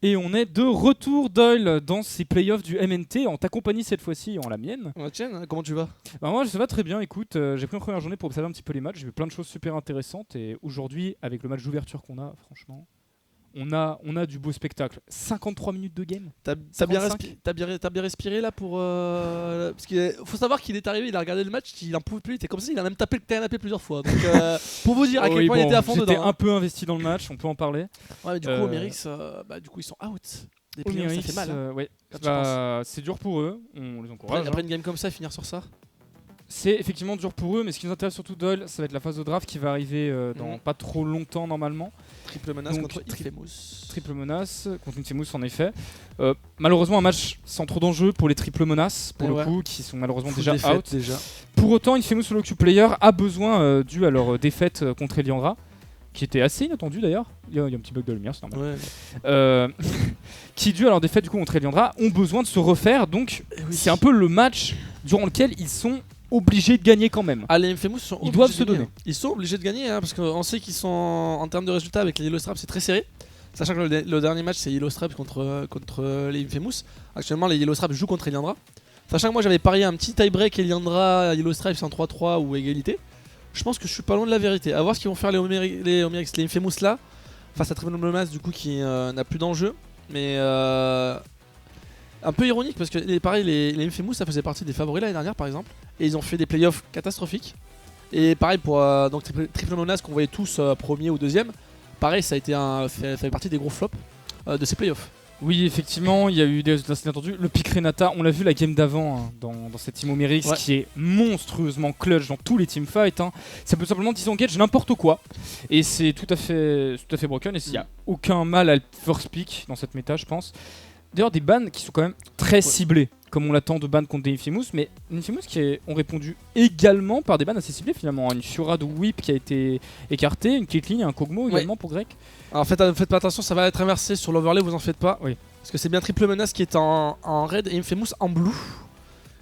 Et on est de retour, Doyle, dans ces playoffs du MNT, en ta compagnie cette fois-ci et en la mienne. Tiens, comment tu vas? Bah moi, ça va très bien, écoute, j'ai pris une première journée pour observer un petit peu les matchs, j'ai vu plein de choses super intéressantes, et aujourd'hui, avec le match d'ouverture qu'on a, franchement, on a du beau spectacle. 53 minutes de game. T'as bien respiré là pour. Parce qu'il faut savoir qu'il est arrivé, il a regardé le match, il en pouvait plus, il était comme ça, il a même tapé le canapé plusieurs fois. Donc pour vous dire à quel point il était à fond j'étais dedans. un peu investi dans le match, on peut en parler. Ouais, mais du coup, Omerix, du coup, ils sont out. Des playoffs, ça fait mal. Hein, ouais. quand tu penses. C'est dur pour eux, on les encourage. Après une game comme ça, finir sur ça. C'est effectivement dur pour eux, mais ce qui nous intéresse surtout, Doyle, ça va être la phase de draft qui va arriver dans pas trop longtemps normalement. Triple menace Donc, contre Infamous. Triple menace contre Infamous en effet. Malheureusement un match sans trop d'enjeux pour les triple menaces pour le coup, qui sont malheureusement déjà out. Pour autant, Infamous Solo Queue Player a besoin, dû à leur défaite contre Eliandra, qui était assez inattendue d'ailleurs. Il y a un petit bug de lumière, c'est normal. Ouais. Qui, dû à leur défaite du coup contre Eliandra, ont besoin de se refaire. Donc c'est un peu le match durant lequel ils sont obligés de gagner quand même. Ah, les Infamous ils doivent se donner. Ils sont obligés de gagner parce qu'on sait qu'ils sont en termes de résultats avec les Yellow Straps, c'est très serré. Sachant que le dernier match c'est Yellow Straps contre les Infamous. Actuellement les Yellow Straps jouent contre Eliandra. Sachant que moi j'avais parié un petit tie-break Eliandra Yellow Stripes en 3-3 ou égalité. Je pense que je suis pas loin de la vérité. À voir ce qu'ils vont faire les Infamous là face à Triple Menace du coup qui n'a plus d'enjeu. Mais un peu ironique parce que pareil les Infamous ça faisait partie des favoris l'année dernière par exemple. Et ils ont fait des playoffs catastrophiques. Et pareil pour donc Triple Menace qu'on voyait tous premier ou deuxième. Pareil ça a été fait partie des gros flops de ces playoffs. Oui, effectivement, il y a eu des résultats inattendus. Le pick Renata, on l'a vu la game d'avant dans cette team Omerix qui est monstrueusement clutch dans tous les teamfights. Hein. Ça peut simplement disengage n'importe quoi. Et c'est tout à fait broken. Et s'il n'y a aucun mal à le first pick dans cette méta, je pense. D'ailleurs, des bans qui sont quand même très ciblés, comme on l'attend de bans contre des Infamous. Mais les Infamous qui ont répondu également par des bans assez ciblés finalement. Une Fiora de Whip qui a été écartée, une Caitlyn et un Kog'Maw également pour Grec. Alors faites pas attention, ça va être inversé sur l'overlay, vous en faites pas. Oui. Parce que c'est bien Triple Menace qui est en red et Infamous en blue.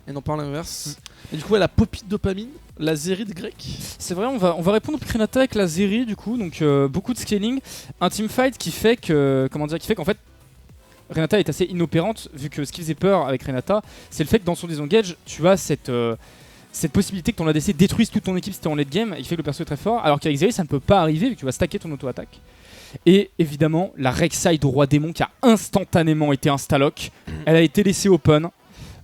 Et non pas l'inverse. Et du coup elle a Poppy de dopamine, la Zeri de Grec. C'est vrai, on va répondre au pick Renata avec la Zeri du coup, donc beaucoup de scaling. Un teamfight qui fait qu'en fait Renata est assez inopérante, vu que ce qui faisait peur avec Renata, c'est le fait que dans son disengage, tu as cette possibilité que ton ADC détruise toute ton équipe si t'es en late game, et qui fait que le perso est très fort, alors qu'avec Zeri ça ne peut pas arriver, vu que tu vas stacker ton auto-attaque. Et évidemment, la Rek'Sai de Roi Démon qui a instantanément été insta-lock, elle a été laissée open.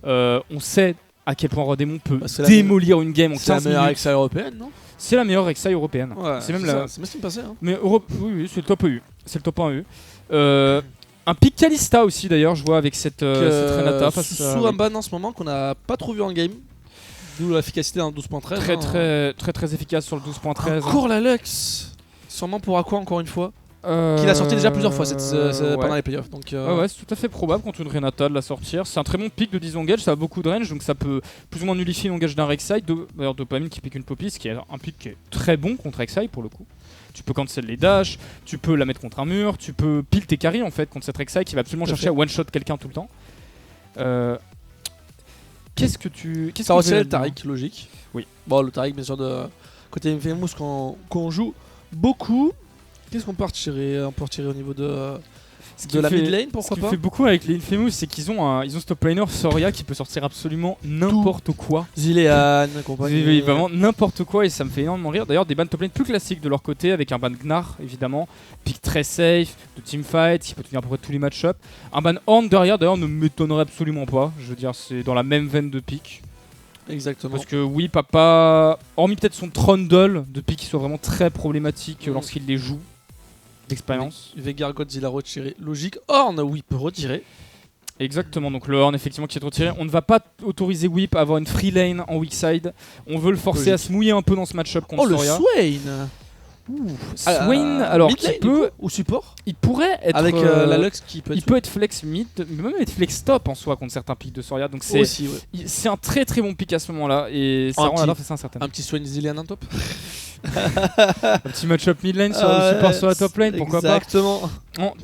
On sait à quel point Roi Démon peut démolir une game en 15 minutes. C'est la meilleure Rek'Sai européenne, non? C'est la meilleure Rek'Sai européenne. Ouais, c'est même la... C'est ce qui me passait. Hein. Mais oui, c'est le top EU. C'est le top 1 EU. Un pick Kalista aussi d'ailleurs, je vois avec cette Renata. Sous un ban en ce moment qu'on n'a pas trop vu en game. D'où l'efficacité dans le 12.13. Très efficace sur le 12.13. Encore la Lux. Sûrement pour Aqua encore une fois. Qu'il a sorti déjà plusieurs fois pendant les playoffs. Donc, ouais, c'est tout à fait probable contre une Renata de la sortir. C'est un très bon pick de disengage, ça a beaucoup de range, donc ça peut plus ou moins nullifier l'engage d'un Rek'Sai. D'ailleurs, Dopamine qui pique une Poppy, ce qui est un pick qui est très bon contre Rek'Sai pour le coup. Tu peux cancel les dash, tu peux la mettre contre un mur, tu peux pile tes carries en fait contre cette Rek'Sai qui va absolument chercher à one-shot quelqu'un tout le temps. Qu'est-ce que ça aussi le Taric, logique. Oui. Bon, le Taric, bien sûr, de côté Infamous qu'on joue beaucoup. Qu'est-ce qu'on peut retirer? On peut retirer au niveau de la mid lane, pourquoi pas? Ce qui fait beaucoup avec les Infamous, c'est qu'ils ont ce top laner Soria qui peut sortir absolument n'importe quoi. Zilean, compagnie. Vraiment n'importe quoi, et ça me fait énormément rire. D'ailleurs, des bans top lane plus classiques de leur côté, avec un ban Gnar évidemment, pick très safe, de teamfight, qui peut tenir à peu près tous les match-ups. Un ban Horn derrière, d'ailleurs, ne m'étonnerait absolument pas. Je veux dire, c'est dans la même veine de pick. Exactement. Parce que oui, papa, hormis peut-être son Trundle de pick qui soit vraiment très problématique lorsqu'il les joue. D'expérience. Veigar, Godzilla retiré, logique. Horn, Whip retiré. Exactement, donc le Horn effectivement qui est retiré. On ne va pas autoriser Whip à avoir une free lane en weak side. On veut le forcer à se mouiller un peu dans ce match-up contre Soria. Oh, le Swain. Swain, alors qui peut ou support. Il pourrait être avec la Lux qui peut. Il peut être flex mid, mais même être flex top en soi contre certains picks de Soria. Donc c'est un très très bon pick à ce moment-là et ça rend la draft assez incertaine. Un petit Swain Zilean en top. Un petit match-up mid lane sur le support sur la top lane, pourquoi pas. Exactement.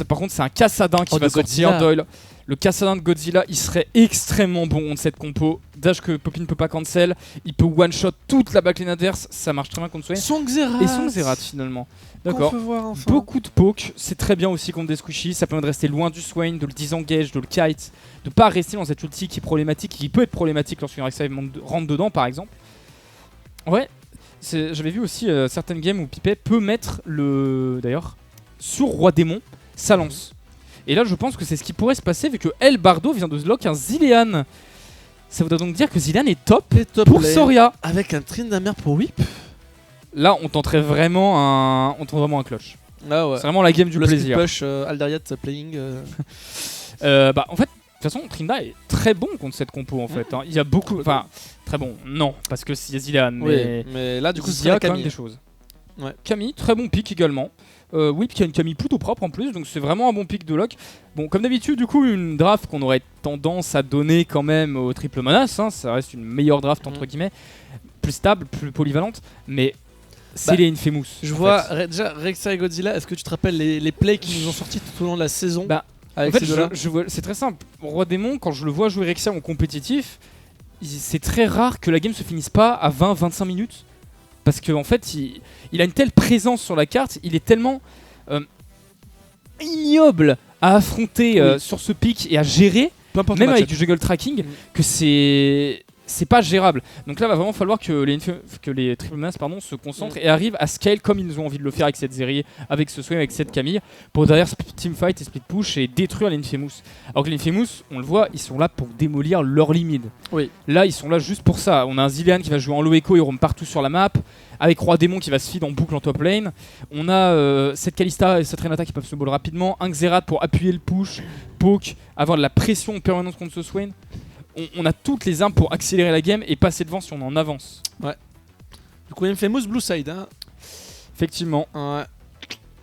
Par contre, c'est un Cassadin qui va sortir Doyle. Le Kassadin de Godzilla, il serait extrêmement bon contre cette compo. Dash que Poppy ne peut pas cancel. Il peut one-shot toute la backline adverse. Ça marche très bien contre Swain. Son Xerath. Et son Xerath finalement. Qu'on D'accord. peut voir enfin. Beaucoup de poke, c'est très bien aussi contre des squishies. Ça permet de rester loin du Swain, de le disengage, de le kite. De pas rester dans cette ulti qui est problématique, qui peut être problématique lorsqu'une Rek'Sai rentre dedans par exemple. Ouais, j'avais vu aussi certaines games où Pipet peut mettre d'ailleurs, sur Roi Démon, sa lance. Et là, je pense que c'est ce qui pourrait se passer vu que El Bardo vient de lock un Zilean. Ça voudrait donc dire que Zilean est top pour lane. Soria. Avec un Tryndamere pour whip. Là, on tenterait vraiment un clutch. Ah ouais. C'est vraiment la game du le plaisir. Le push Aldariat playing. Bah, en fait, de toute façon, Trinda est très bon contre cette compo en fait. Hein. Il y a beaucoup. Enfin, très bon. Non, parce que s'il y a Zilean. Mais là, du coup, il c'est y a quand Camille. même des choses. Ouais. Camille, très bon pick également. Whip qui a une Camille plutôt propre en plus, donc c'est vraiment un bon pick de lock. Bon, comme d'habitude, du coup, une draft qu'on aurait tendance à donner quand même au triple menace. Hein, ça reste une meilleure draft entre guillemets, plus stable, plus polyvalente, mais c'est les Infamous. Je vois déjà Rek'Sai et Godzilla. Est-ce que tu te rappelles les plays qui nous ont sortis tout au long de la saison? En Avec fait, ces deux-là c'est très simple. Roi Démon, quand je le vois jouer Rek'Sai en compétitif, c'est très rare que la game se finisse pas à 20-25 minutes. Parce qu'en fait, il a une telle présence sur la carte, il est tellement ignoble à affronter sur ce pic et à gérer, même avec du jungle tracking, que c'est pas gérable. Donc là, va vraiment falloir que les triple menaces se concentrent et arrivent à scale comme ils ont envie de le faire avec cette Zeri, avec ce Swain, avec cette Camille, pour derrière teamfight et split push et détruire l'Infamous. Alors que l'Infamous, on le voit, ils sont là pour démolir leur limite. Oui. Là, ils sont là juste pour ça. On a un Zilean qui va jouer en low echo et roam partout sur la map, avec Roi Démon qui va se feed en boucle en top lane. On a cette Kalista et cette Renata qui peuvent se ball rapidement, un Xerath pour appuyer le push, poke, avoir de la pression permanente contre ce Swain. On a toutes les armes pour accélérer la game et passer devant si on en avance. Ouais. Du coup, Infamous Blue Side. Hein. Effectivement. Ouais.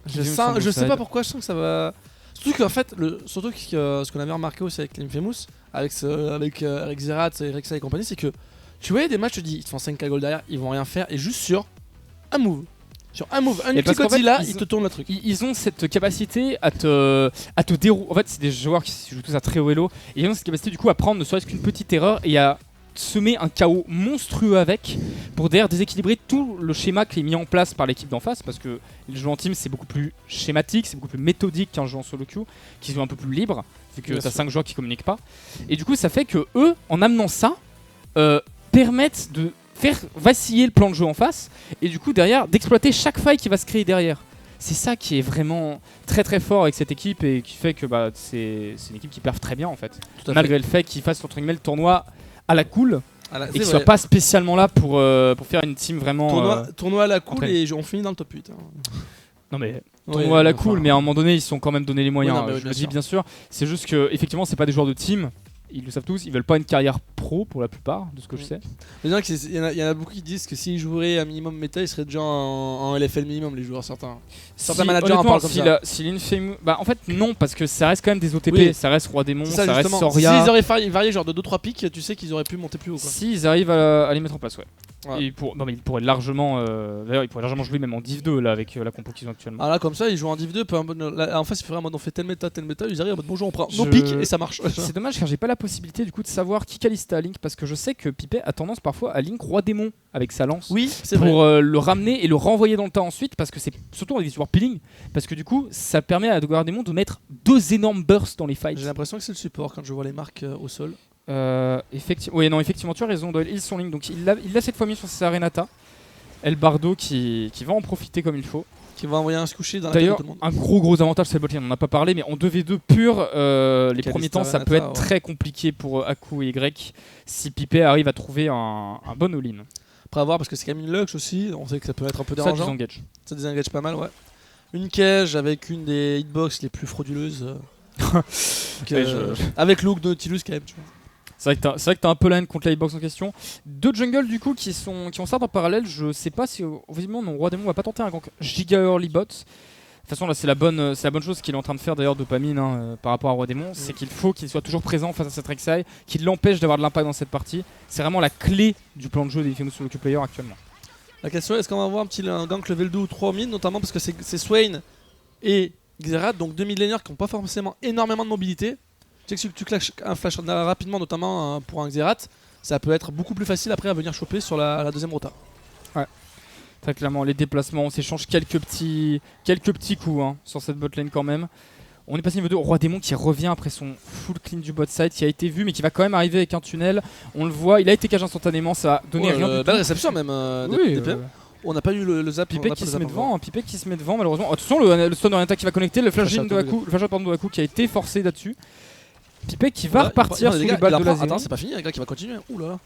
Je sais pas pourquoi, je sens que ça va. Surtout qu'en fait, ce qu'on avait remarqué aussi avec l'Infamous, avec Xerath et Rek'Sai et compagnie, c'est que tu voyais des matchs, tu dis ils te font 5k gold derrière, ils vont rien faire, et juste sur un move. Un petit Godzilla, ils te tournent le truc. Ils ont cette capacité à te dérouler. En fait, c'est des joueurs qui jouent tous à très haut elo. Et ils ont cette capacité du coup à prendre ne serait-ce qu'une petite erreur et à semer un chaos monstrueux avec pour derrière déséquilibrer tout le schéma qui est mis en place par l'équipe d'en face. Parce que les jeux en team, c'est beaucoup plus schématique, c'est beaucoup plus méthodique qu'un jeu en solo queue, qui joue un peu plus libre, vu que t'as 5 joueurs qui communiquent pas. Et du coup, ça fait que eux, en amenant ça, permettent de faire vaciller le plan de jeu en face et du coup derrière d'exploiter chaque faille qui va se créer derrière. C'est ça qui est vraiment très très fort avec cette équipe et qui fait que c'est une équipe qui perf très bien en fait. Malgré le fait qu'ils fassent entre guillemets le tournoi à la cool et qu'ils soient pas spécialement là pour faire une team vraiment tournoi à la cool et on finit dans le top 8. Hein. Non mais tournoi à la cool, mais à un moment donné ils sont quand même donné les moyens. Oui, non, je le dis bien sûr. C'est juste que effectivement c'est pas des joueurs de team. Ils le savent tous, ils veulent pas une carrière pro pour la plupart, de ce que je sais. Il y en a beaucoup qui disent que s'ils joueraient un minimum méta, ils seraient déjà en LFL minimum, les joueurs. Certains managers en parlent comme ça. Si l'Infamous... en fait, non, parce que ça reste quand même des OTP, ça reste Roi Démon, ça reste Soria. S'ils auraient varié genre de 2-3 pics, tu sais qu'ils auraient pu monter plus haut. S'ils arrivent à les mettre en place, ouais. Et mais ils pourraient largement d'ailleurs ils pourraient largement jouer même en Div 2 là avec la compo qu'ils ont actuellement. Ah là comme ça ils jouent en Div 2 en face il ferait un mode on fait tel méta ils arrivent en mode bonjour on prend nos pics et ça marche. C'est dommage car j'ai pas la possibilité du coup de savoir qui Kalista Link parce que je sais que Pipet a tendance parfois à Link Roi Démon avec sa lance. Oui, c'est pour le ramener et le renvoyer dans le tas ensuite parce que c'est surtout avec des joueurs peeling parce que du coup ça permet à Roi Démon de mettre 2 énormes bursts dans les fights. J'ai l'impression que c'est le support quand je vois les marques au sol. Effectivement, tu as raison, Doyle, ils sont Link, donc il l'a cette fois mis sur sa Renata. El Bardo qui va en profiter comme il faut. Qui va envoyer un squishy dans la tête de tout le monde. Un gros avantage, c'est le botlane, on n'en a pas parlé, mais en 2v2 pur, les premiers temps, ça peut être très compliqué pour Aku et Y si Pipet arrive à trouver un bon all-in. Après à voir, parce que c'est quand même une Lux aussi, on sait que ça peut être un peu dérangeant. Ça désengage pas mal, ouais. Une cage avec une des hitbox les plus frauduleuses. Avec look de Nautilus quand même, tu vois. C'est vrai que t'as un peu la haine contre la hitbox en question. 2 jungles du coup qui ont start en parallèle. Je sais pas si visiblement non, Roi Démon va pas tenter un giga early bot. De toute façon là c'est la bonne chose qu'il est en train de faire d'ailleurs Dopamine par rapport à Roi Démon. C'est qu'il faut qu'il soit toujours présent face à cette Rek'Sai, qu'il l'empêche d'avoir de l'impact dans cette partie. C'est vraiment la clé du plan de jeu des Infamous Solo Queue Player actuellement. La question est-ce qu'on va avoir un gank level 2 ou 3 mid, notamment parce que c'est Swain et Xerath, donc 2 mid laners qui n'ont pas forcément énormément de mobilité. Tu sais que si tu claques un flash rapidement, notamment pour un Xerath, ça peut être beaucoup plus facile après à venir choper sur la deuxième rota. Très clairement, les déplacements, on s'échange quelques petits coups hein, sur cette botlane quand même. On est passé niveau 2, Roi Démon qui revient après son full clean du bot side qui a été vu mais qui va quand même arriver avec un tunnel. On le voit, il a été cage instantanément, ça a donné rien du tout. Belle réception même des PM. On n'a pas eu le zap. Pipek qui se met devant, Pipek qui se met devant malheureusement. Attention le stun de Renata qui va connecter, le flash de Haku qui a été forcé là-dessus. Pipek qui va repartir sur les balles de la zone. Attends, c'est pas fini, un gars qui va continuer. Ouh là là.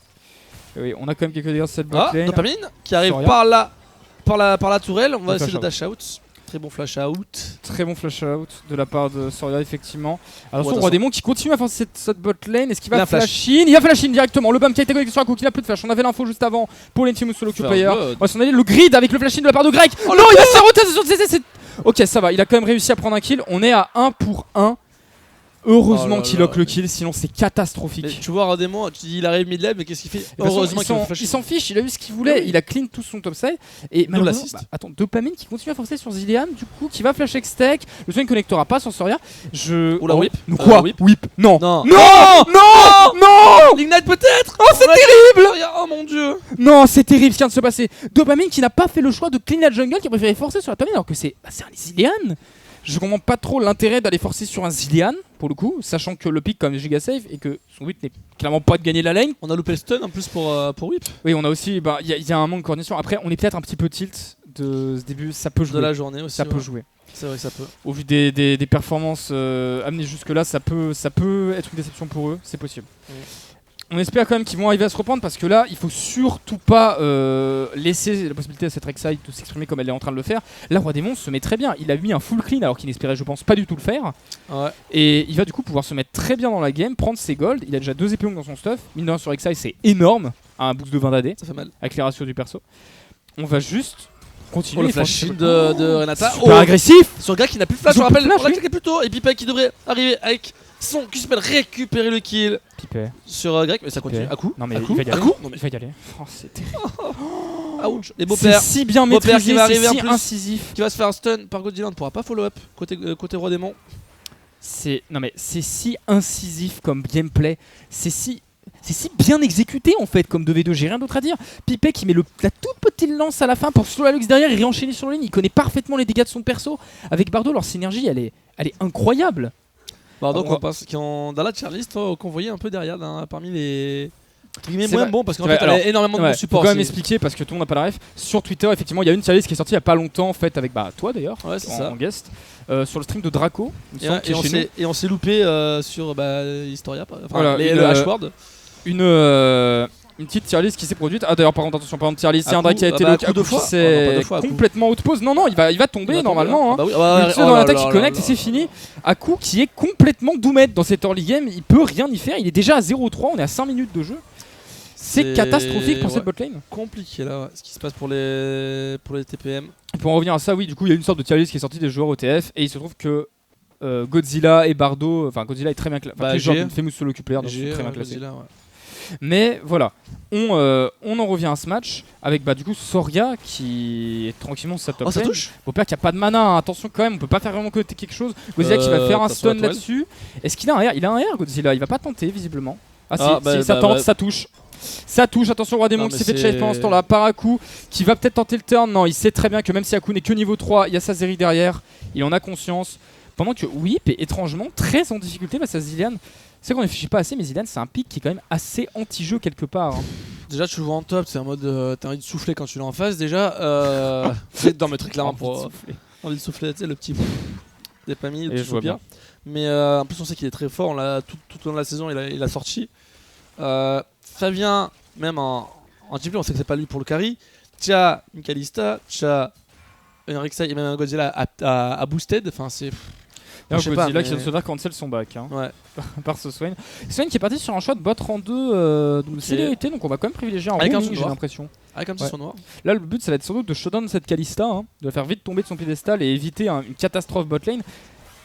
Oui, on a quand même quelques dégâts sur cette botlane. Dopamine qui arrive par la tourelle, on va essayer de dash out. Très bon flash out. Très bon flash out de la part de Soria effectivement. Attention, Roi Démon qui continue à faire cette bot lane. Est-ce qu'il va flash in? Il va flash in directement. Le bump qui a été connecté sur un coup, il a plus de flash. On avait l'info juste avant pour l'Infamous Solo Queue Player. On va s'en aller le grid avec le flash in de la part de Greg. Oh non, il va se faire rotation sur CC. Ok, ça va, il a quand même réussi à prendre un kill. On est à 1 pour 1. Heureusement qu'il lock le kill, sinon c'est catastrophique. Mais tu vois Rodémon, tu dis il arrive mid lane, mais qu'est-ce qu'il fait? Heureusement il s'en fiche, il a eu ce qu'il voulait, il a clean tout son topside. Et malheureusement, attends, Dopamine qui continue à forcer sur Zilean, du coup, qui va flash X-Tech. Le soin ne connectera pas sur Soria. Oula, whip. Quoi whip? Non. Non. L'ignite peut-être. Oh, c'est terrible. Oh mon dieu. Non, c'est terrible ce qui vient de se passer. Dopamine qui n'a pas fait le choix de clean la jungle, qui a préféré forcer sur la top lane alors que c'est un Zilean. Je comprends pas trop l'intérêt d'aller forcer sur un Zilean pour le coup, sachant que le pick comme giga save et que son but n'est clairement pas de gagner la lane. On a loupé le stun en plus pour whip. Oui, on a aussi, il y a un manque de coordination. Après, on est peut-être un petit peu tilt de ce début, ça peut jouer. De la journée aussi. Ça peut jouer. C'est vrai que ça peut. Au vu des performances amenées jusque là, ça peut être une déception pour eux, c'est possible. On espère quand même qu'ils vont arriver à se reprendre parce que là, il faut surtout pas laisser la possibilité à cette Rek'Sai de s'exprimer comme elle est en train de le faire. Là, Roi Démon se met très bien. Il a mis un full clean alors qu'il n'espérait, je pense, pas du tout le faire. Ouais. Et il va du coup pouvoir se mettre très bien dans la game, prendre ses golds. Il a déjà 2 épées dans son stuff. Mine de rien sur Rek'Sai, c'est énorme. Un boost de 20 d'AD. Ça fait mal. Avec les ratios du perso. On va juste continuer. Le flash de Renata. Super agressif. Sur un gars qui n'a plus de flash, on rappelle, on l'a cliqué plus tôt. Et Pipek qui devrait arriver avec son qui s'appelle récupérer le kill. Pipé. Sur Greg, mais ça continue. À coup. Non mais il va y aller. Non, mais il va y aller. Oh, c'est terrible. Ouch. Les beaux-pères. C'est si bien maîtrisé, qui va arriver c'est en si plus, incisif. qui va se faire un stun par Godzilla, on ne pourra pas follow up côté Roi Démon. C'est si incisif comme gameplay. C'est si bien exécuté en fait comme 2v2, j'ai rien d'autre à dire. Pipé qui met la toute petite lance à la fin pour slow Lux derrière et réenchaîner sur la ligne. Il connaît parfaitement les dégâts de son perso. Avec Bardo, leur synergie elle est incroyable. Bardo dans la tier list qu'on voyait un peu derrière parmi les moins bons parce qu'en fait elle a énormément de support. Faut quand même expliquer parce que tout le monde n'a pas la ref. Sur Twitter effectivement il y a une tier list qui est sortie il y a pas longtemps en fait avec toi d'ailleurs en guest sur le stream de Draco. Et on s'est loupé sur Historia, voilà, le hashword. Une petite tier list qui s'est produite. Ah d'ailleurs par contre attention, par exemple tier list, c'est un Drake qui a été complètement outpose. Non il va tomber normalement. Dans l'attaque qui connecte et c'est fini. Aku qui est complètement doomed dans cette early game, il peut rien y faire, il est déjà à 0-3, on est à 5 minutes de jeu. C'est catastrophique pour cette botlane. Compliqué là, ce qui se passe pour les TPM. Et pour en revenir à ça, oui, du coup il y a une sorte de tier list qui est sortie des joueurs OTF et il se trouve que Godzilla et Bardo, enfin Godzilla est très bien classé, les joueurs de Famous Solo Queue Player sont très bien classés. Mais voilà, on en revient à ce match avec du coup Soria qui est tranquillement sur sa top lane. Beaupère qui a pas de mana, hein. Attention quand même, on peut pas faire vraiment côté quelque chose. Godzilla qui va faire un stun là-dessus. Est-ce qu'il a un R? Il a un R Godzilla, il va pas tenter visiblement. Ça tente, ça touche. Ça touche, attention Roi Démon qui s'est fait chase pendant ce temps-là par Aku qui va peut-être tenter le turn. Non, il sait très bien que même si Aku n'est que niveau 3, il y a sa Zeri derrière, il en a conscience. Pendant que Whip est étrangement très en difficulté face à Zilean. C'est qu'on ne réfléchit pas assez, mais Zilean c'est un pick qui est quand même assez anti-jeu quelque part. Hein. Déjà tu le vois en top, c'est un mode t'as envie de souffler quand tu l'as en face déjà. Non mais très clairement pour envie de souffler, tu sais le petit des familles, le petit bien. Mais en plus on sait qu'il est très fort, on l'a tout au long de la saison il a sorti. Fabien, même en GP on sait que c'est pas lui pour le carry. T'as une Kalista, t'as un Rek'Sai et même un Godzilla à boosted, enfin c'est... Godzilla qui vient de se faire cancel son back par ce Swain. Swain qui est parti sur un shot bot rang 2 de célérité, donc on va quand même privilégier un roaming, j'ai l'impression. Avec un petit son noir. Là le but ça va être sans doute de shutdown cette Kalista, de la faire vite tomber de son piédestal et éviter une catastrophe bot lane.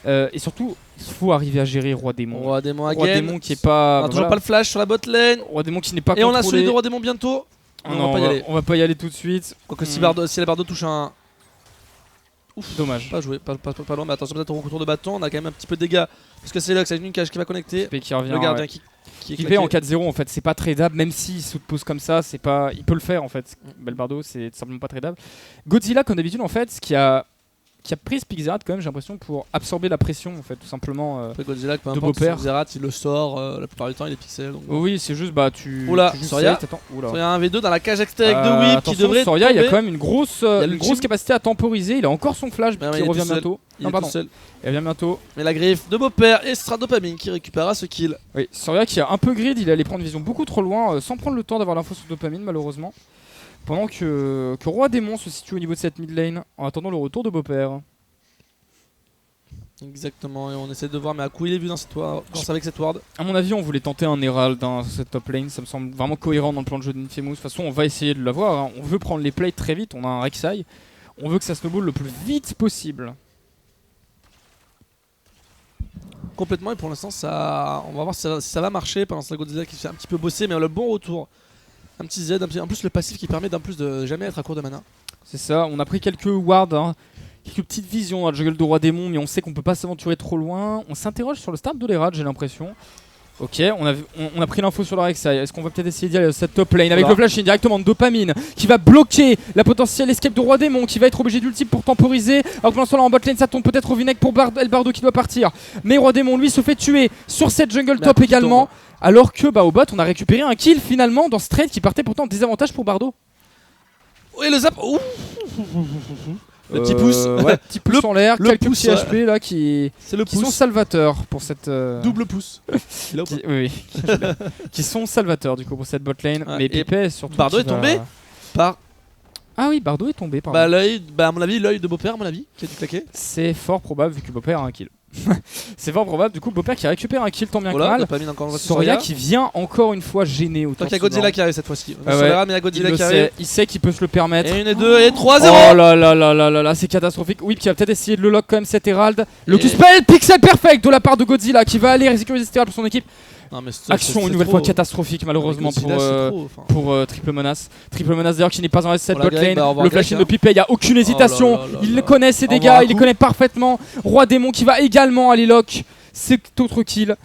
Et surtout, il faut arriver à gérer Roi Démon. Roi Démon qui est pas... On a toujours pas le flash sur la bot lane. Roi Démon qui n'est pas contrôlé. Et on a celui de Roi Démon bientôt. On va pas y aller tout de suite. Quoique si la Bardo touche un... Ouf. Dommage. Pas joué, pas loin, mais attention peut-être au retour de bâton, on a quand même un petit peu de dégâts. Parce que c'est Lux avec une cage qui va connecter. Pippé qui revient. Le gardien Ouais. qui est Pippé en claqué. 4-0 en fait, c'est pas tradable, même s'il s'oppose comme ça, c'est pas. Il peut le faire en fait. Belbardo, c'est simplement pas tradable. Godzilla, comme d'habitude, en fait, ce qui a pris ce Pixerat quand même, j'ai l'impression, pour absorber la pression en fait, tout simplement. Après Godzilla, peu de importe Beaupère. son Zerat, il le sort, la plupart du temps il est pixel. Donc, Oui, c'est juste, bah tu. Oula, tu joues Soria. safe, t'attends. Oula. il y a un V2 dans la cage extérieure avec deux whips qui Attention, devrait Soria, il y a tomber. quand même une grosse l'ultime. capacité à temporiser. Il a encore son flash Mais non, qui il est revient tout seul. bientôt. Il Non, est pardon. tout seul. Il revient bientôt. Mais la griffe de Beaupère et ce sera Dopamine qui récupérera ce kill. Oui, Soria qui a un peu grid, il allait prendre vision beaucoup trop loin sans prendre le temps d'avoir l'info sur Dopamine malheureusement. Pendant que Roi Démon se situe au niveau de cette mid lane en attendant le retour de Beaupère. Exactement, et on essaie de voir, mais à coup il est vu dans cette ward, avec cette ward. A mon avis, on voulait tenter un Herald dans cette top lane, ça me semble vraiment cohérent dans le plan de jeu d'Infamous. De toute façon, on va essayer de l'avoir, hein. On veut prendre les plays très vite, on a un Rek'Sai. On veut que ça snowball le plus vite possible. Complètement, et pour l'instant, ça, on va voir si ça va marcher pendant ce Godzilla qui se fait un petit peu bosser, mais on a le bon retour. Un petit Z, en plus le passif qui permet d'en plus de jamais être à court de mana. C'est ça, on a pris quelques wards, hein, quelques petites visions dans le jungle de Roi Démon, mais on sait qu'on peut pas s'aventurer trop loin. On s'interroge sur le start de l'Herald, j'ai l'impression. Ok, on a pris l'info sur le Rek'Sai. Est-ce qu'on va peut-être essayer d'y aller cette top lane avec le flashing directement de Dopamine qui va bloquer la potentielle escape de Roi Démon, qui va être obligé d'ultime pour temporiser. Alors que pour l'instant là en bot lane ça tombe peut-être au vinaigre pour Elbardo qui doit partir. Mais Roi Démon lui se fait tuer sur cette jungle top également. Alors que bah, au bot on a récupéré un kill finalement dans ce trade qui partait pourtant en désavantage pour Bardo. Et le zap. Ouh. Le petit pouce. Ouais, petit pouce en l'air, quelques pouce, petits HP là qui C'est le sont pouce. salvateurs pour cette Double pouce. Il a ou pas oui, qui sont salvateurs du coup pour cette bot lane. Ouais, Mais et Pippé surtout. Bardo qui est tombé par. Ah oui, Bardo est tombé. Pardon. Bah l'œil, à mon avis l'œil de Beaupère à mon avis qui a dû claquer. C'est fort probable vu que Beaupère a un kill. C'est fort probable du coup Beaupère qui récupère un kill tant bien que Voilà, mal. Dopamine encore une fois sur Soria qui vient encore une fois gêner autour. Donc il y a Godzilla qui arrive cette fois-ci. Ah ouais. Soria, mais il y a Godzilla qui arrive. Il sait qu'il peut se le permettre. Et une et deux et 3-0. Oh là là là là là là, c'est catastrophique. Whip qui va peut-être essayer de le lock quand même cet Herald. Le Q-spell pixel perfect de la part de Godzilla qui va aller sécuriser cet Herald pour son équipe. Non, mais Action une nouvelle fois catastrophique malheureusement pour Triple Menace. Triple Menace d'ailleurs qui n'est pas en reste cette bot lane. Le flashing de Pippé, il n'y a aucune hésitation. Il connaît ses dégâts, il les connaît parfaitement. Roi Démon qui va également aller lock cet autre kill.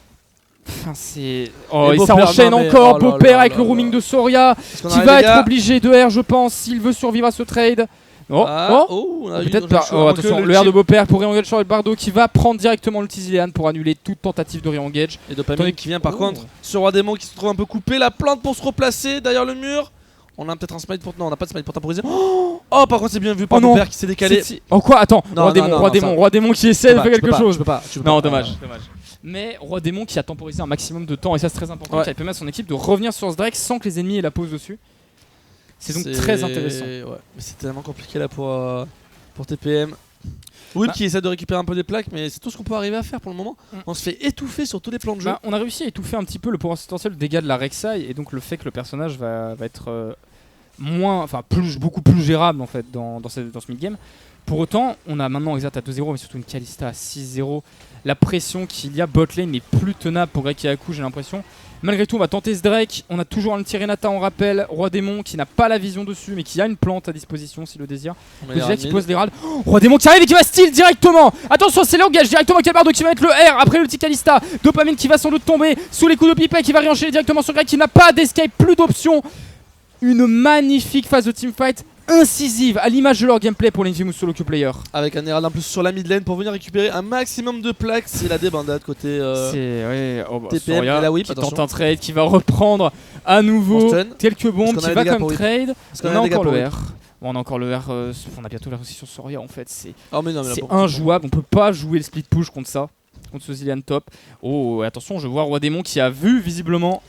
Enfin c'est... Oh, et ça enchaîne encore. Beaupère avec le roaming de Soria qui va être obligé de R je pense s'il veut survivre à ce trade. Peut-être pas. Attention, le R de Beaupère pour re-engage sur Bardo qui va prendre directement le Tizilean pour annuler toute tentative de re-engage. Et Dopamine qui vient par contre sur Roi Démon qui se trouve un peu coupé. La plante pour se replacer derrière le mur. On a peut-être un smite pour. Non, on n'a pas de smite pour temporiser. Oh, par contre, c'est bien vu par Beaupère qui s'est décalé. Oh quoi? Attends, Roi Démon qui essaie de faire quelque chose. Non, dommage. Mais Roi Démon qui a temporisé un maximum de temps et ça c'est très important, qui a permis à son équipe de revenir sur ce Drake sans que les ennemis aient la pause dessus. C'est donc très intéressant. Ouais, mais c'est tellement compliqué là pour TPM. Oui, qui essaie de récupérer un peu des plaques, mais c'est tout ce qu'on peut arriver à faire pour le moment. On se fait étouffer sur tous les plans de jeu. On a réussi à étouffer un petit peu le potentiel de dégâts de la Rek'Sai et donc le fait que le personnage va être beaucoup plus gérable en fait dans ce mid-game. Pour autant, on a maintenant Exert à 2-0, mais surtout une Kalista à 6-0. La pression qu'il y a bot lane n'est plus tenable pour Rekiaku, j'ai l'impression. Malgré tout, on va tenter ce Drake. On a toujours un petit Renata en rappel. Roi Démon qui n'a pas la vision dessus, mais qui a une plante à disposition s'il le désire. Déjà qui pose l'Herald. Roi Démon qui arrive et qui va steal directement. Attention, c'est l'engage directement avec Bardo qui va mettre le R après le petit Kalista. Dopamine qui va sans doute tomber sous les coups de Pippé qui va réenchaîner directement sur Greg qui n'a pas d'escape, plus d'options. Une magnifique phase de teamfight incisive à l'image de leur gameplay pour l'Infamous Solo Queue Player. Avec un Herald en plus sur la mid lane pour venir récupérer un maximum de plaques. C'est la débandade côté TPM Soria, et la whip qui tente un trade qui va reprendre à nouveau quelques bombes qui va comme trade. On a encore le R. On a encore le R, on a bientôt le R aussi sur Soria en fait. C'est injouable, on peut pas jouer le split push contre ça, contre ce Zilean top. Oh attention, je vois Roi Démon qui a vu visiblement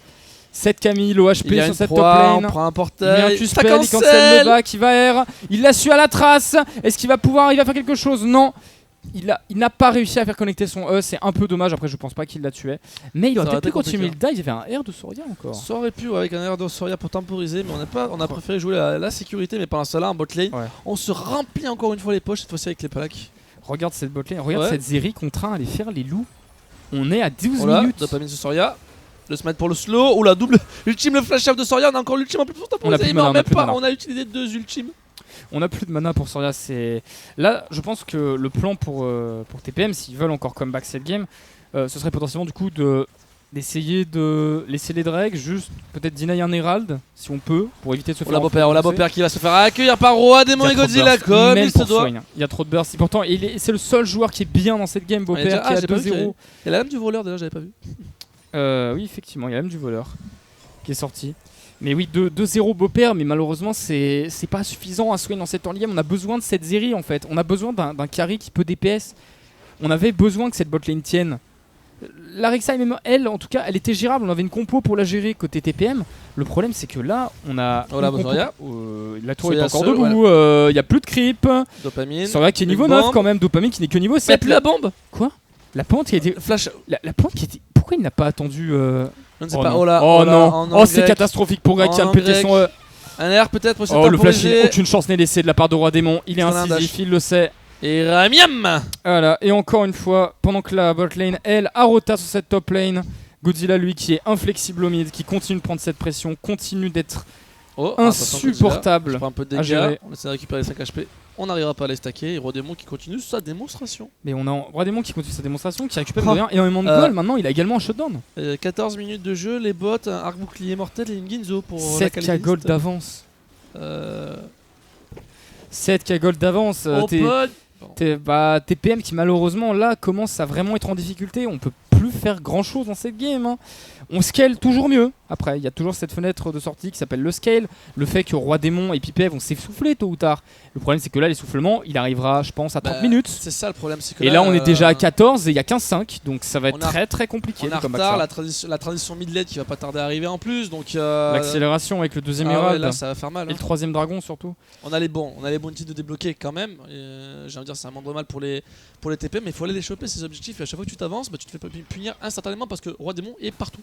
cette Camille, l'OHP sur cette top lane. On prend un portail. Il cancelle le bas qui va R. Il l'a su à la trace. Est-ce qu'il va pouvoir faire quelque chose? Non. Il n'a pas réussi à faire connecter son E. C'est un peu dommage. Après, je pense pas qu'il l'a tué. Mais il aurait peut-être pu continuer le dive. Il y avait un R de Soria encore. Ça aurait pu avec un R de Soria pour temporiser. Mais on a préféré jouer la sécurité. Mais pendant cela, en bot lane, on se remplit encore une fois les poches. Cette fois-ci avec les plaques. Regarde cette bot lane. Regarde cette Zeri contraint à aller faire les loups. On est à 12 minutes. Dopamine sur Soria. Le smite pour le slow, ou la double ultime, le flash out de Soria, on a encore l'ultime en plus pour temporiser, on a utilisé 2 ultimes. On a plus de mana pour Soria. Là, je pense que le plan pour TPM, s'ils veulent encore comeback cette game, ce serait potentiellement du coup d'essayer de laisser les Dregs, juste peut-être deny un Herald si on peut, pour éviter de se faire. On l'a beau-père qui va se faire accueillir par Roi Démon et Godzilla comme il se doit. Il y a trop de burst. Pourtant, c'est le seul joueur qui est bien dans cette game, beau-père, qui a 2-0. Il y a la lame du voleur déjà, j'avais pas vu. Oui, effectivement, il y a la lame du voleur qui est sorti. Mais oui, 2-0 beau-père, mais malheureusement, c'est pas suffisant à Swain dans cette early game. On a besoin de cette Zeri en fait. On a besoin d'un carry qui peut DPS. On avait besoin que cette botlane tienne. La Rek'Sai, elle, en tout cas, elle était gérable. On avait une compo pour la gérer côté TPM. Le problème, c'est que là, on a. Oh là, la tour est encore debout. Il y a plus de creep. Dopamine. Soria qui est niveau 9 quand même. Dopamine qui n'est que niveau 7. Mais plus la bombe. Quoi? La pente qui a été. Flash. La pente qui était. Pourquoi il n'a pas attendu. Je ne sais pas. Oh là. Oh non. Oh, c'est catastrophique pour Greg qui a pété son. Un R peut-être pour cette Oh, le flash, aucune chance n'est laissée de la part de Roi Démon. Il est incisif, il le sait. Et Ramiam. Voilà, et encore une fois, pendant que la bot lane, elle, a rota sur cette top lane, Godzilla, lui, qui est inflexible au mid, qui continue de prendre cette pression, continue d'être insupportable. Je prends un peu de dégâts, on essaie de récupérer les 5 HP. On n'arrivera pas à les stacker. Et Roi Démon qui continue sa démonstration. Mais on a Roi Démon qui continue sa démonstration, qui récupère énormément de gold. Maintenant, il a également un shutdown. 14 minutes de jeu, les bots, un arc bouclier mortel et une Ginzo pour 7k gold d'avance. 7k gold d'avance. TPM qui malheureusement là commence à vraiment être en difficulté. On peut plus faire grand chose dans cette game, hein. On scale toujours mieux. Après il y a toujours cette fenêtre de sortie qui s'appelle le scale. Le fait que Roi Démon et Pipet vont s'essouffler tôt ou tard. Le problème c'est que là l'essoufflement il arrivera je pense à 30 minutes. C'est ça le problème, c'est que et là on est déjà à 14 et il y a 15-5. Donc ça va être très compliqué. On a retard, la transition mid-lane qui va pas tarder à arriver en plus. Donc l'accélération avec le deuxième Herald. Là ça va faire mal, et le troisième dragon surtout. On a les bons titres de débloquer quand même. J'ai envie de dire c'est un moindre mal pour les TP, mais il faut aller les choper ces objectifs. Et à chaque fois que tu t'avances, tu te fais punir instantanément parce que Roi Démon est partout.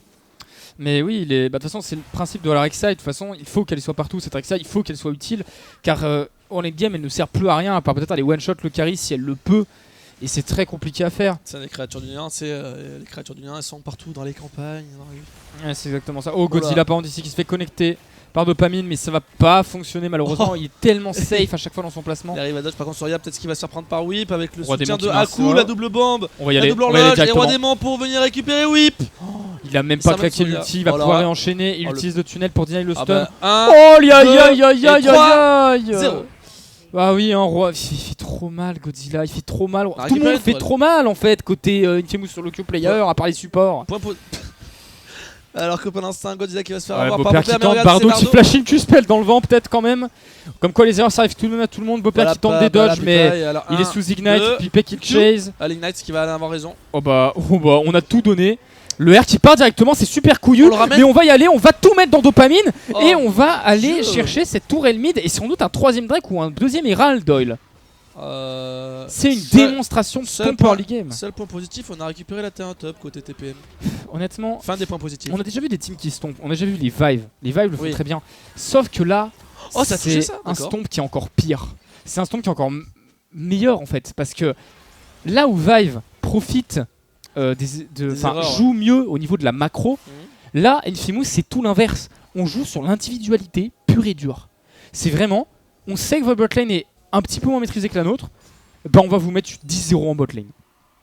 Mais oui, de toute façon, c'est le principe de la Rek'Sai. De toute façon, il faut qu'elle soit partout, cette Rek'Sai. Il faut qu'elle soit utile. Car en late game, elle ne sert plus à rien, à part peut-être aller one-shot le carry si elle le peut. Et c'est très compliqué à faire. C'est les créatures du néant, les créatures du néant, elles sont partout dans les campagnes. Ouais, c'est exactement ça. Oh, Godzilla, par contre, ici qui se fait connecter par dopamine, mais ça va pas fonctionner malheureusement. Il est tellement safe à chaque fois dans son placement. Il arrive à dodge, par contre, Soria, peut-être qu'il va se faire prendre par Whip avec le Roi soutien Démon de Haku, la double bombe, on va y aller, la double horloge, et Roi Démon pour venir récupérer Whip. Il a même pas claqué l'ulti, il va pouvoir réenchaîner. Il utilise le tunnel pour deny le stun. Oh, aïe aïe aïe aïe aïe. 0. Ah oui, un Roi, il fait trop mal Godzilla, il fait trop mal. Tout le monde fait trop mal en fait côté Infamous sur le Q-player, à part les supports. Alors que pendant ce temps, Godzilla qui va se faire avoir par Beau-Père qui tente, Bardo qui flash une Q-spell dans le vent peut-être quand même. Comme quoi les erreurs ça arrive tout de même à tout le monde. Beau-Père qui tente des dodges mais il est sous Ignite, Pipet qui chase. L'Ignite qui va avoir raison. Oh bah on a tout donné. Le R qui part directement, c'est super couillu, mais on va y aller, on va tout mettre dans dopamine et on va aller chercher cette tour mid et sans doute un troisième Drake ou un deuxième Herald Doyle. C'est une démonstration de stomp early game. Seul point positif, on a récupéré la T1 top côté TPM. Honnêtement, fin des points positifs. On a déjà vu des teams qui stompent, on a déjà vu les Vive. Les Vive le font très bien. Sauf que là, c'est un stomp qui est encore pire. C'est un stomp qui est encore meilleur en fait. Parce que là où Vive profite, joue mieux au niveau de la macro, là, Infamous c'est tout l'inverse. On joue sur l'individualité pure et dure. C'est vraiment, on sait que votre botlane est un petit peu moins maîtrisé que la nôtre, on va vous mettre 10-0 en botlane.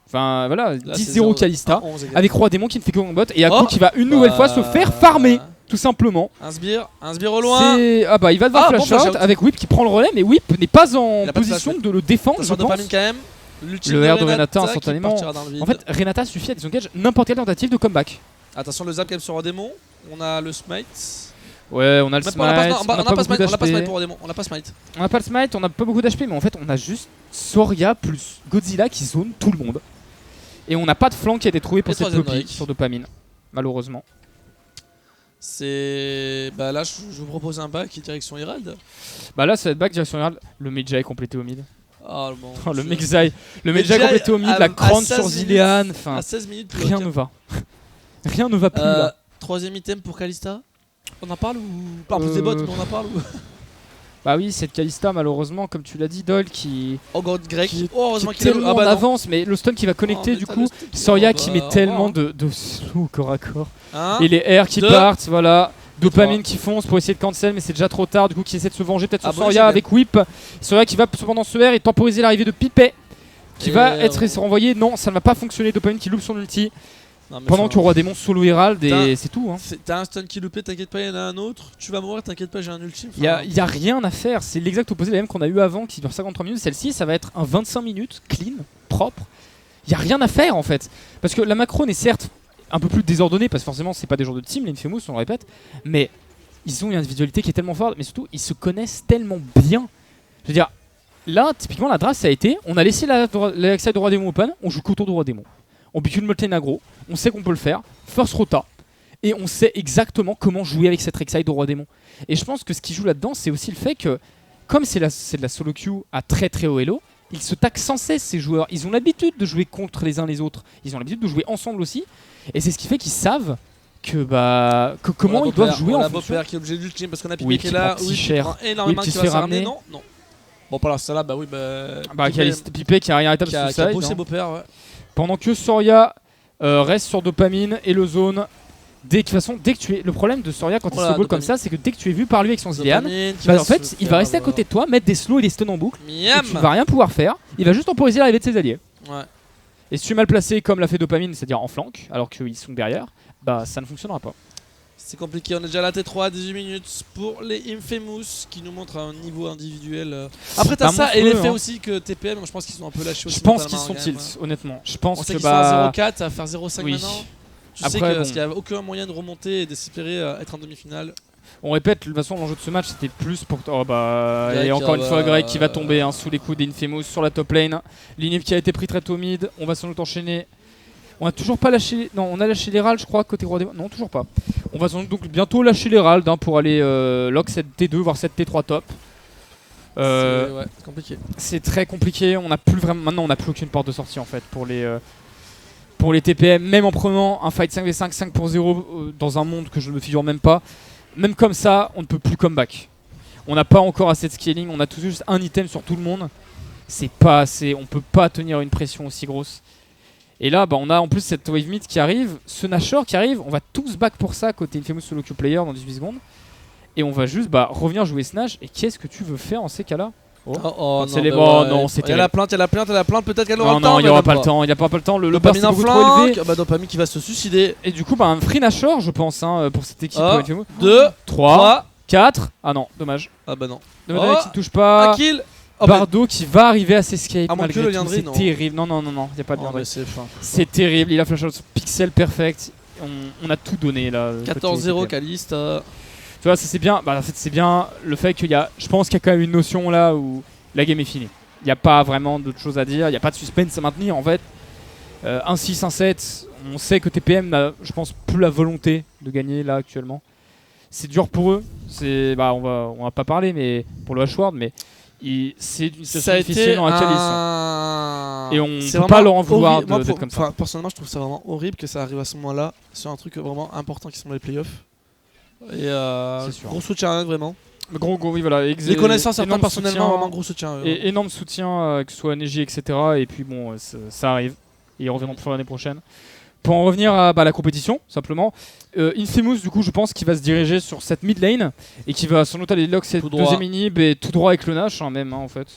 Enfin voilà, 10-0 Kalista, avec Roi Démon qui ne fait que en bot, et Haku qui va une nouvelle fois se faire farmer, tout simplement. Un sbire au loin. Ah bah il va devoir flash out avec Whip qui prend le relais, mais Whip n'est pas en position de le défendre, je pense. Quand même. Le R de Renata instantanément. En fait, Renata suffit à disengage n'importe quelle tentative de comeback. Attention le zap quand même sur Roi Démon, on a le smite. Ouais, on a le smite, on n'a pas smite pour Roi Démon, on n'a pas smite. On n'a pas le smite, on n'a pas beaucoup d'HP, mais en fait on a juste Soria plus Godzilla qui zone tout le monde. Et on n'a pas de flanc qui a été trouvé pour cette copie sur dopamine, malheureusement. C'est... Bah là je vous propose un back direction Herald. Bah là ça va être back direction Herald, le Medjay complété au mid. Oh, le Medjay complété au mid, la crâne sur Zilean, enfin rien ne va. Rien ne va plus là. Troisième item pour Kalista. On en parle ou pas plus des bots, mais on en parle ou... Bah oui, cette Kalista malheureusement, comme tu l'as dit, Doyle qui... Oh god, Greg, heureusement qu'il est tellement en avance, mais le stun qui va connecter du coup, Soria qui met tellement de slow corps à corps. Et les R qui partent, voilà. Dopamine qui fonce pour essayer de cancel, mais c'est déjà trop tard. Du coup, qui essaie de se venger peut-être sur bon, Soria avec Whip. Soria qui va cependant se faire et temporiser l'arrivée de Pipet qui Et va être renvoyé. Non, ça ne va pas fonctionner. Dopamine qui loupe son ulti Non, mais pendant que Roi Démon solo Herald et c'est tout. Hein. T'as un stun qui loupé, t'inquiète pas, il y en a un autre. Tu vas mourir, t'inquiète pas, j'ai un ultime. Il y a rien à faire. C'est l'exact opposé de la même qu'on a eu avant qui dure 53 minutes. Celle-ci, ça va être un 25 minutes clean, propre. Il y a rien à faire en fait. Parce que la macro est certes un peu plus désordonnée parce que forcément, c'est pas des joueurs de team, les Infamous, on le répète. Mais ils ont une individualité qui est tellement forte, mais surtout ils se connaissent tellement bien. Je veux dire, là, typiquement, la draft ça a été, on a laissé l'accès de Roi Démon open, on joue qu'autour de Roi Démon. On pique une Molten aggro, on sait qu'on peut le faire, first rota, et on sait exactement comment jouer avec cette Rek'Sai de Roi Démon. Et je pense que ce qui joue là-dedans, c'est aussi le fait que, comme c'est de la solo queue à très très haut elo, ils se taquent sans cesse ces joueurs. Ils ont l'habitude de jouer contre les uns les autres, ils ont l'habitude de jouer ensemble aussi, et c'est ce qui fait qu'ils savent que comment ils doivent jouer en fonction. On a Beau-Père qui est obligé d'ultime parce qu'on a Pipé qui est là, oui, qui prend énormément qui qui se va fait se ramener. ramener. Non. Bon, par là, ça là, bah oui, Pipé qui a rien arrêtable qui a suicide, bossé hein. Beau-Père, ouais. Pendant que Soria reste sur dopamine et le zone. Dès que tu es. Le problème de Soria quand il se ball comme ça, c'est que dès que tu es vu par lui avec son Zilean, en fait, il va rester à côté de toi, mettre des slows et des stuns en boucle. Et tu vas rien pouvoir faire. Il va juste temporiser l'arrivée de ses alliés. Ouais. Et si tu es mal placé comme l'a fait Dopamine, c'est-à-dire en flanc, alors qu'ils sont derrière, bah ça ne fonctionnera pas. C'est compliqué, on est déjà à la T3 à 18 minutes pour les Infamous qui nous montrent un niveau individuel. Après t'as ça et l'effet aussi que TPM, je pense qu'ils sont un peu lâchés aussi. Je pense qu'ils sont tilt, honnêtement. Je pense on sait que qu'ils sont à 0,4, ça va faire 0,5 maintenant. Tu sais qu'il n'y a aucun moyen de remonter et d'espérer être en demi-finale. On répète, de toute façon l'enjeu de ce match c'était plus pour... et encore une fois Greg qui va tomber sous les coups d'Infamous sur la top lane. L'inhib qui a été pris très tôt mid, on va sans doute enchaîner. On a toujours pas lâché... Non, on a lâché l'Herald je crois côté Roi Démon. Non, toujours pas. On va sans doute donc bientôt lâcher l'Herald pour aller lock cette T2 voire cette T3 top. C'est compliqué. C'est très compliqué, on a plus vraiment... Maintenant on n'a plus aucune porte de sortie en fait pour les TPM, même en prenant un fight 5v5, 5 pour 0 dans un monde que je ne me figure même pas. Même comme ça, on ne peut plus comeback. On n'a pas encore assez de scaling, on a tout juste un item sur tout le monde. C'est pas assez, on peut pas tenir une pression aussi grosse. Et là, on a en plus cette wave mid qui arrive, ce Nashor qui arrive, on va tous back pour ça côté Infamous solo queue player dans 18 secondes. Et on va juste revenir jouer Snatch. Et qu'est-ce que tu veux faire en ces cas-là? Non, c'était. Il y a la plainte, peut-être qu'elle aura le temps. Non, il n'y aura pas le temps, il n'y a pas le temps. Le Dopamine en flanc, Dopamine qui va se suicider. Et du coup, un free Nashor, je pense, pour cette équipe. 2, 3, 4. Ah non, dommage. Ah bah non. Dommage qui ne touche pas. Kill. Bardo qui va arriver à s'escape malgré tout. C'est terrible. Non, il n'y a pas de Liandry. C'est terrible, il a flash out pixel perfect. On a tout donné là. 14-0 Kalista. Tu vois, ça c'est bien. En fait, c'est bien le fait qu'il y a. Je pense qu'il y a quand même une notion là où la game est finie. Il n'y a pas vraiment d'autre chose à dire. Il n'y a pas de suspense à maintenir en fait. 1-6, 1-7. On sait que TPM n'a, je pense, plus la volonté de gagner là actuellement. C'est dur pour eux. On va pas parler, mais pour le H-Word, mais c'est une situation difficile dans laquelle ils sont. Et on ne peut pas leur en vouloir d'être comme ça. Personnellement, je trouve ça vraiment horrible que ça arrive à ce moment-là sur un truc vraiment important qui sont les playoffs. Et gros soutien vraiment. Oui, voilà. Les connaissants certains personnellement, vraiment gros soutien. Et énorme soutien, que ce soit Neji, etc. Et puis bon, ça arrive. Et ils reviendront pour l'année prochaine. Pour en revenir à la compétition, simplement, Infamous, du coup, je pense qu'il va se diriger sur cette mid lane et qui va sans doute aller lock cette deuxième inhib et tout droit avec le Nash, même en fait.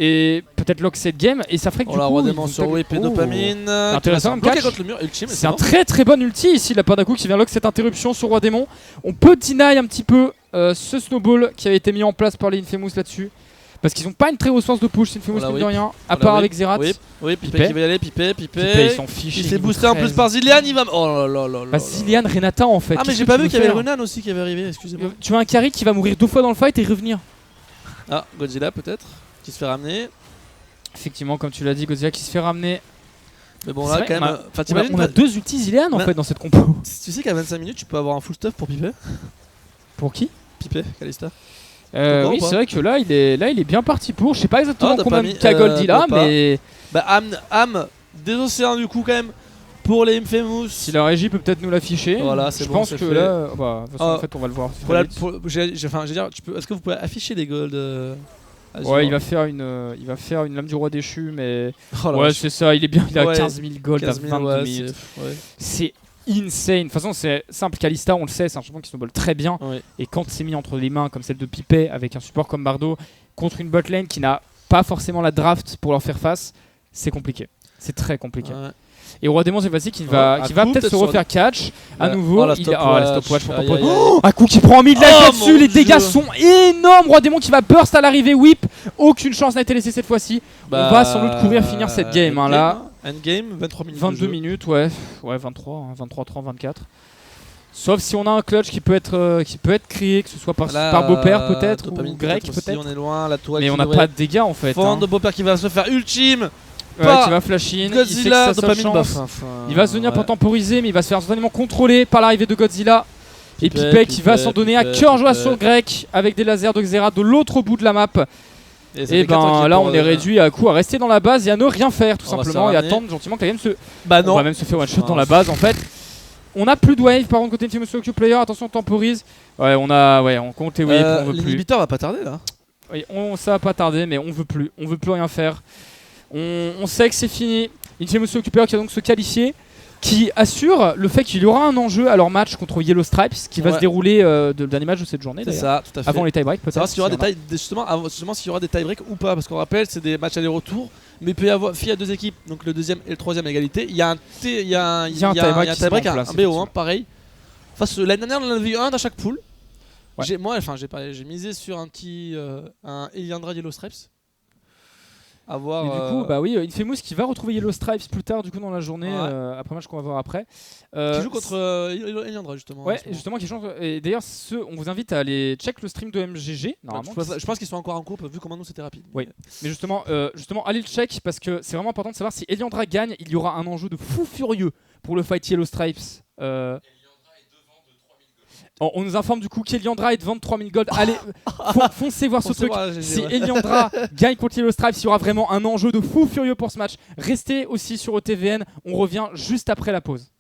Et peut-être lock cette game et ça ferait que du coup. Roi Démon sur Whip et Dopamine. Intéressant comme catch. C'est un très très bon ulti ici, la Padaku qui vient lock cette interruption sur Roi Démon. On peut deny un petit peu ce snowball qui avait été mis en place par les Infamous là-dessus. Parce qu'ils n'ont pas une très grosse force de push, Infamous mine de rien, à part avec Zerat. Oui, Pipé qui va y aller, Pipé. Ils s'en fichent. Il s'est boosté en plus par Zilean, il va. Oh là là là là. Zilean, Renata en fait. Ah, mais j'ai pas vu qu'il y avait le Renan aussi qui avait arrivé, excusez-moi. Tu as un carry qui va mourir 2 fois dans le fight et revenir. Ah, Godzilla peut-être, qui se fait ramener. Effectivement, comme tu l'as dit, Godzilla qui se fait ramener. Mais bon, là quand même. On a 2 ultis Zilean en fait dans cette compo. Tu sais qu'à 25 minutes, tu peux avoir un full stuff pour Pipé. Pour qui? Pipé, Kalista. Oui, c'est vrai que là il est bien parti pour. Je sais pas exactement combien de K-Gold il a, mais. Am des océans du coup, quand même, pour les Infamous. Si la régie peut peut-être nous l'afficher. Voilà, je pense que là. En fait, on va le voir. Est-ce que vous pouvez afficher les golds Ouais, il va faire une lame du roi déchu, mais. Ouais, c'est ça, il est bien, il a 15 000 gold à 22 minutes. C'est insane. De toute façon, c'est simple. Kalista, on le sait, c'est un champion qui snowball très bien. Ouais. Et quand c'est mis entre les mains comme celle de Pipet avec un support comme Bardo contre une botlane qui n'a pas forcément la draft pour leur faire face, c'est compliqué. C'est très compliqué. Ouais. Et Roi Démon cette fois-ci qui Ouais, va un coup, peut-être se peut-être refaire catch à Ouais. nouveau. Oh, la Il stopwatch. a- la stopwatch pour Aïe, ton aïe, pote. aïe. Oh, un coup qui prend en mid lane Oh, là-dessus, mon les dégâts Dieu. sont énormes. Roi Démon qui va burst à l'arrivée, whip. Aucune chance n'a été laissée cette fois-ci. On va sans doute courir finir cette game hein, là. Endgame, 23 minutes. 22 minutes, ouais, 23, hein, 23, 30, 24. Sauf si on a un clutch qui peut être créé, que ce soit par Beaupère peut-être, ou Grec peut-être. On est loin, la toile. Mais on n'a pas de dégâts en fait. Fond Hein. de Beaupère qui va se faire ultime. Ouais, Pas qui va flash in, il sait que Godzilla, c'est sa seule dopamine chance. buff. Il va se venir pour temporiser, mais il va se faire instantanément contrôler par l'arrivée de Godzilla. Et Pipet, Pipet qui va Pipet, s'en donner à Pipet, cœur joie Pipet. sur Grec avec des lasers de Xera de l'autre bout de la map. Et ben là on est réduit à rester dans la base et à ne rien faire tout On va se simplement et ramener. attendre gentiment que la game se. Bah On non. va même se faire one shot Non. dans la base en fait. On a plus de wave par contre côté Infamous Q Player, attention on temporise. Ouais on compte les waves, on veut plus. L'inhibiteur va pas tarder là. Oui, ça va pas tarder mais on veut plus rien faire. On sait que c'est fini. Infamous Q Player qui va donc se qualifier, qui assure le fait qu'il y aura un enjeu à leur match contre Yellow Stripes qui va Ouais. se dérouler le dernier match de cette journée C'est d'ailleurs. ça, tout à fait. Avant les tie-breaks peut-être. Savoir s'il y aura s'il y en a. justement s'il y aura des tie-breaks ou pas, parce qu'on rappelle c'est des matchs aller-retour, mais il peut y avoir s'il y a deux équipes, donc le deuxième et le troisième à égalité, il y a un tie-break qui se met en tie-break, place, un BO1 effectivement. pareil. L'année dernière on en avait eu un dans chaque pool. Ouais. J'ai misé sur un petit un Eliandra Yellow Stripes. À voir. Et du coup, bah oui, Infamous qui va retrouver Yellow Stripes plus tard du coup dans la journée, Ouais. après match qu'on va voir après. qui joue contre Eliandra justement. en Ouais, ce moment. justement, qui change. Et d'ailleurs, on vous invite à aller check le stream de MGG, Ouais, normalement. je pense qu'ils sont encore en coupe vu comment nous c'était rapide. Oui. Mais justement, allez le check parce que c'est vraiment important de savoir si Eliandra gagne, il y aura un enjeu de fou furieux pour le fight Yellow Stripes. On nous informe du coup qu'Eliandra est devant de 3000 gold. Allez, foncez voir ce truc. Si Eliandra gagne contre Yellow Stripes, il y aura vraiment un enjeu de fou furieux pour ce match. Restez aussi sur OTVN, on revient juste après la pause.